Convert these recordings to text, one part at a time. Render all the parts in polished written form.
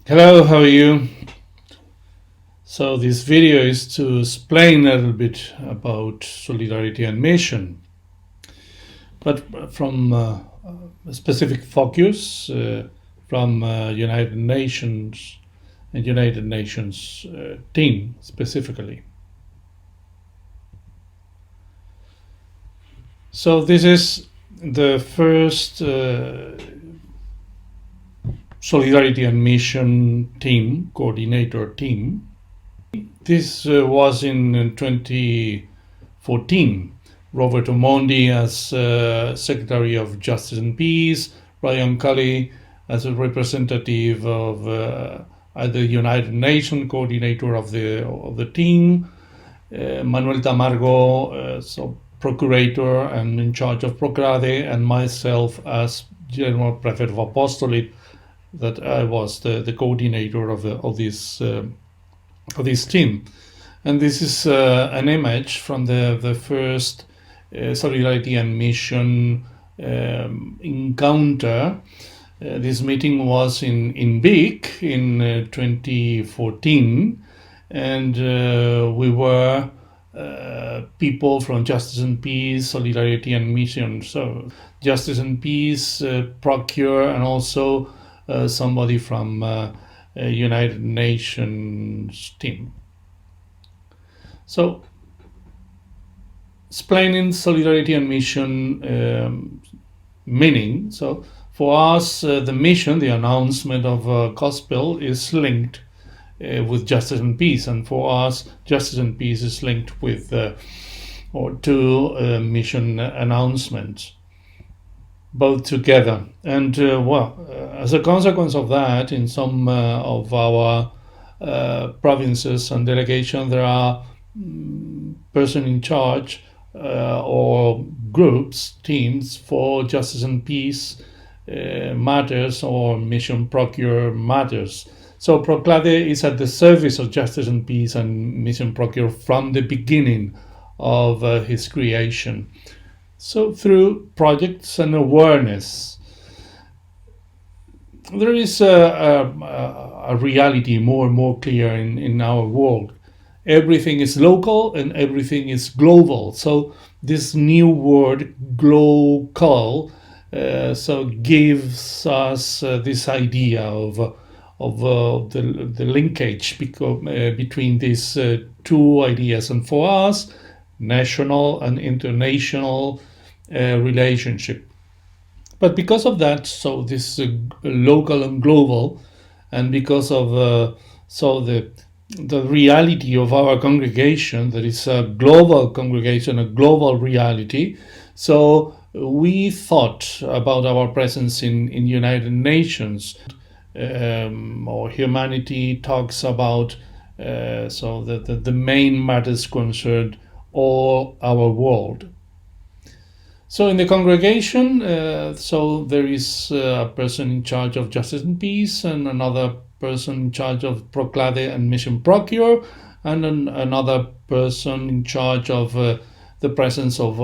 Hello, how are you? So this video is to explain a little bit about solidarity and mission, but from a specific focus from United Nations and United Nations team specifically. So this is the first Solidarity and Mission team, coordinator team. This was in 2014. Roberto Mondi as Secretary of Justice and Peace, Brian Cully as a representative of the United Nations coordinator of the team, Manuel Tamargo, so procurator and in charge of Proclade, and myself as General Prefect of Apostolate, that I was the coordinator of this team. And this is an image from the first Solidarity and Mission encounter. This meeting was in Vic in 2014, and we were people from Justice and Peace, Solidarity and Mission. So Justice and Peace, Procure, and also somebody from United Nations team. So, explaining solidarity and mission meaning. So, for us, the mission, the announcement of gospel, is linked with justice and peace, and for us, justice and peace is linked with two mission announcements, both together. And as a consequence of that, in some of our provinces and delegations, there are person in charge or groups, teams for justice and peace matters or mission procure matters. So Proclade is at the service of justice and peace and mission procure from the beginning of his creation. So through projects and awareness, there is a reality more and more clear in our world. Everything is local and everything is global. So this new word, global, so gives us this idea of the linkage between these two ideas. And for us, national and international relationship. But because of that, so this local and global, and because of the reality of our congregation, that is a global congregation, a global reality, so we thought about our presence in United Nations, or humanity talks about so the main matters concerned all our world. So in the congregation, so there is a person in charge of justice and peace, and another person in charge of Proclade and mission procure, and another person in charge of the presence of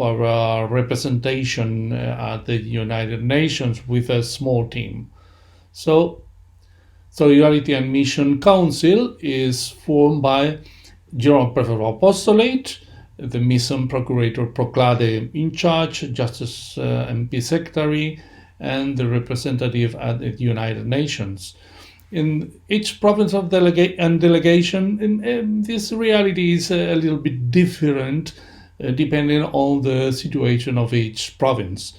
our representation at the United Nations with a small team. So Solidarity and Mission Council is formed by General Prefect of Apostolate, the Mission Procurator Proclade in charge, Justice and Peace Secretary, and the representative at the United Nations. In each province of delegation, this reality is a little bit different depending on the situation of each province.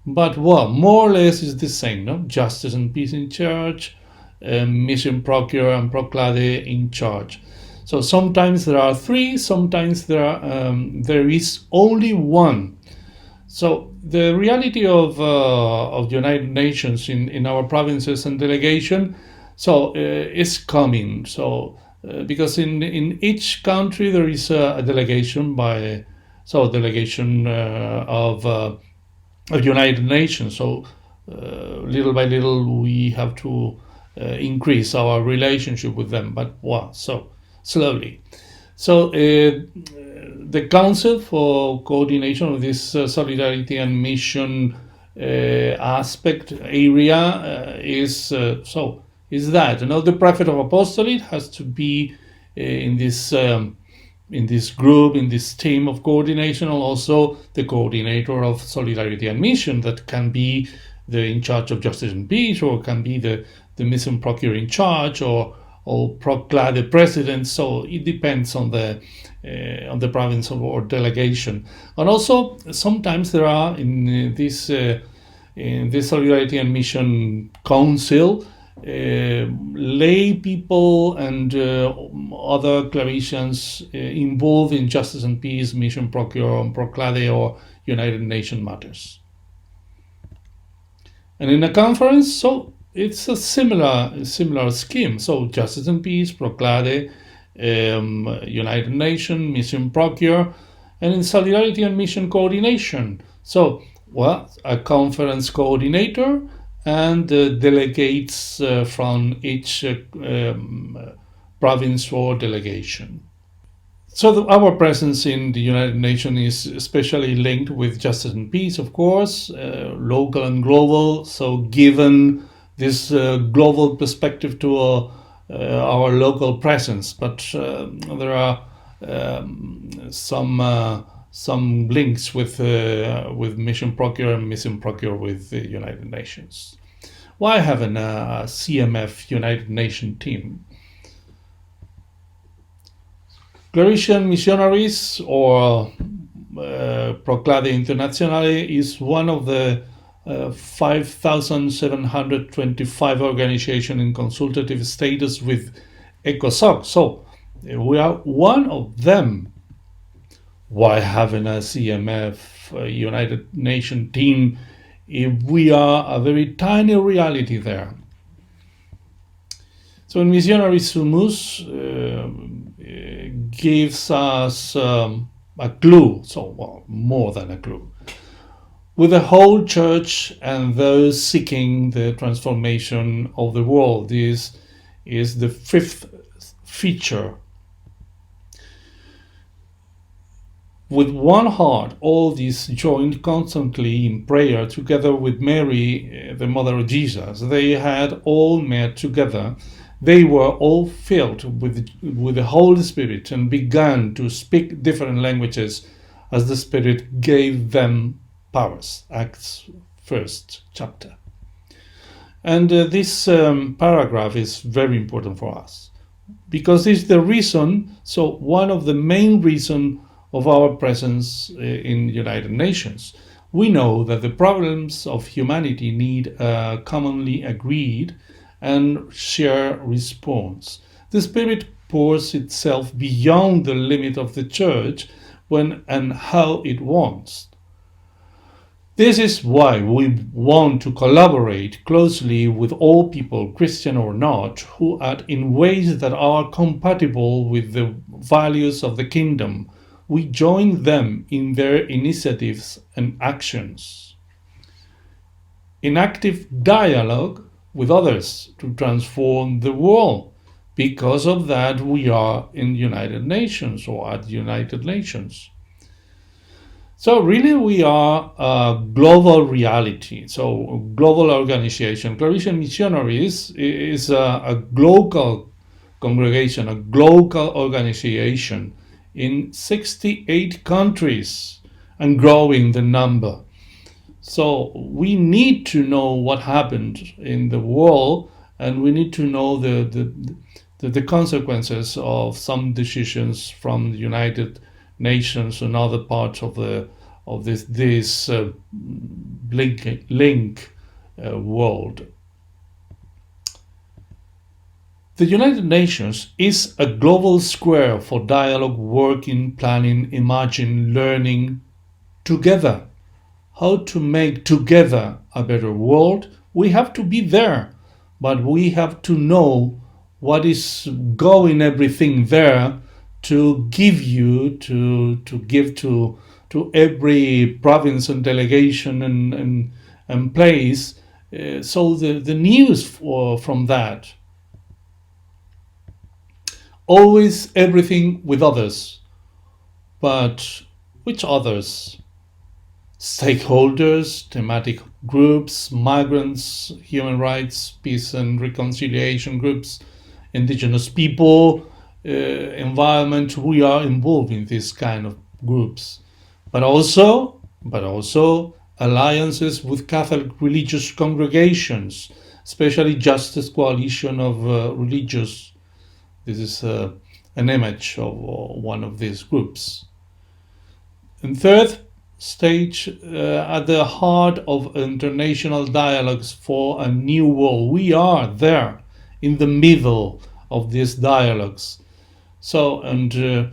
But more or less is the same, no? Justice and Peace in charge, Mission Procure and Proclade in charge. So sometimes there are three, sometimes there is only one. So the reality of United Nations in our provinces and delegation, so is coming. So because in each country there is a delegation of United Nations. So little by little we have to increase our relationship with them. But so slowly. So the Council for Coordination of this Solidarity and Mission aspect area is that the prophet of apostolate has to be in this group, in this team of coordination, and also the coordinator of solidarity and mission, that can be the in charge of justice and peace, or can be the mission procure in charge, or the president. So it depends on the province or delegation. And also sometimes there are in this Solidarity and Mission Council lay people and other Claretians involved in justice and peace, mission procure, proclade, or United Nations matters. And in a conference, so it's a similar scheme. So justice and peace, proclade, United Nations, mission procure, and in solidarity and mission coordination. So, a conference coordinator and delegates from each province or delegation. So our presence in the United Nations is especially linked with justice and peace, of course, local and global. So given this global perspective to our local presence, but there are some links with mission procure and mission procure with the United Nations. Why having a CMF United Nations team? Claretian Missionaries, or Proclade Internationale, is one of the 5,725 organizations in consultative status with ECOSOC. So we are one of them. Why having a CMF United Nations team if we are a very tiny reality there? So in Misioneros Sumus gives us a clue, more than a clue. With the whole church and those seeking the transformation of the world, this is the fifth feature. With one heart, all these joined constantly in prayer together with Mary, the mother of Jesus. They had all met together. They were all filled with the Holy Spirit and began to speak different languages as the Spirit gave them powers. Acts 1st chapter. And this paragraph is very important for us, because it's the reason, one of the main reasons of our presence in the United Nations. We know that the problems of humanity need a commonly agreed and shared response. The Spirit pours itself beyond the limit of the Church when and how it wants. This is why we want to collaborate closely with all people, Christian or not, who act in ways that are compatible with the values of the kingdom. We join them in their initiatives and actions, in active dialogue with others to transform the world. Because of that, we are in United Nations, or at United Nations. So really we are a global reality, so a global organization. Claretian Missionaries is a global congregation, a global organization in 68 countries and growing the number. So we need to know what happened in the world, and we need to know the consequences of some decisions from the United Nations and other parts of this link world. The United Nations is a global square for dialogue, working, planning, imagine, learning together. How to make together a better world? We have to be there, but we have to know what is going everything there to give to every province and delegation and place. So the news from that. Always everything with others. But which others? stakeholders, thematic groups, migrants, human rights, peace and reconciliation groups, indigenous people, environment. We are involved in this kind of groups, but also alliances with Catholic religious congregations, especially Justice Coalition of Religious. This is an image of one of these groups. And third stage, at the heart of international dialogues for a new world. We are there in the middle of these dialogues. So, and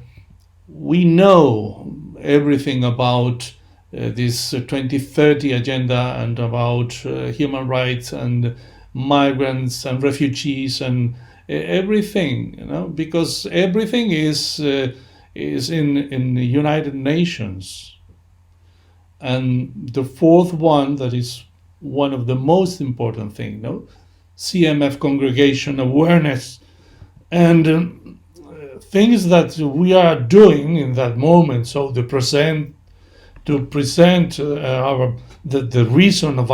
we know everything about this 2030 agenda and about human rights and migrants and refugees and everything, because everything is in the United Nations. And the fourth one, that is one of the most important things, CMF congregation awareness and things that we are doing in that moment. So to present the reason of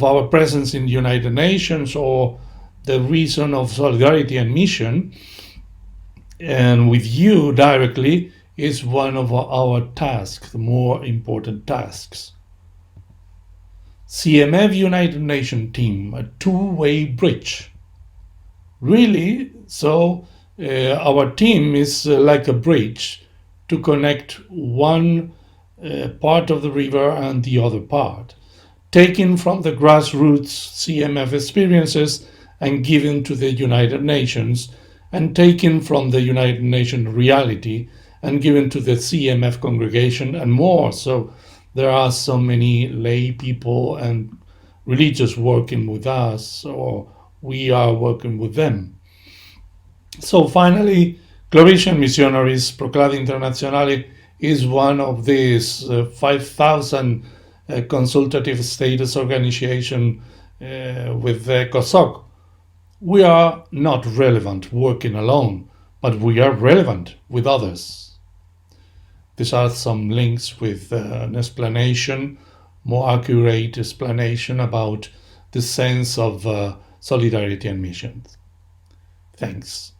our presence in the United Nations, or the reason of solidarity and mission, and with you directly, is one of our tasks, the more important tasks. CMF United Nations team, a two-way bridge. Really, so our team is like a bridge to connect one part of the river and the other part, taken from the grassroots CMF experiences and given to the United Nations, and taken from the United Nations reality and given to the CMF congregation and more. So there are so many lay people and religious working with us, or we are working with them. So finally, Claretian Missionaries, Proclad Internationale, is one of these 5,000 consultative status organization with COSOC. We are not relevant working alone, but we are relevant with others. These are some links with an explanation, more accurate explanation about the sense of solidarity and mission. Thanks.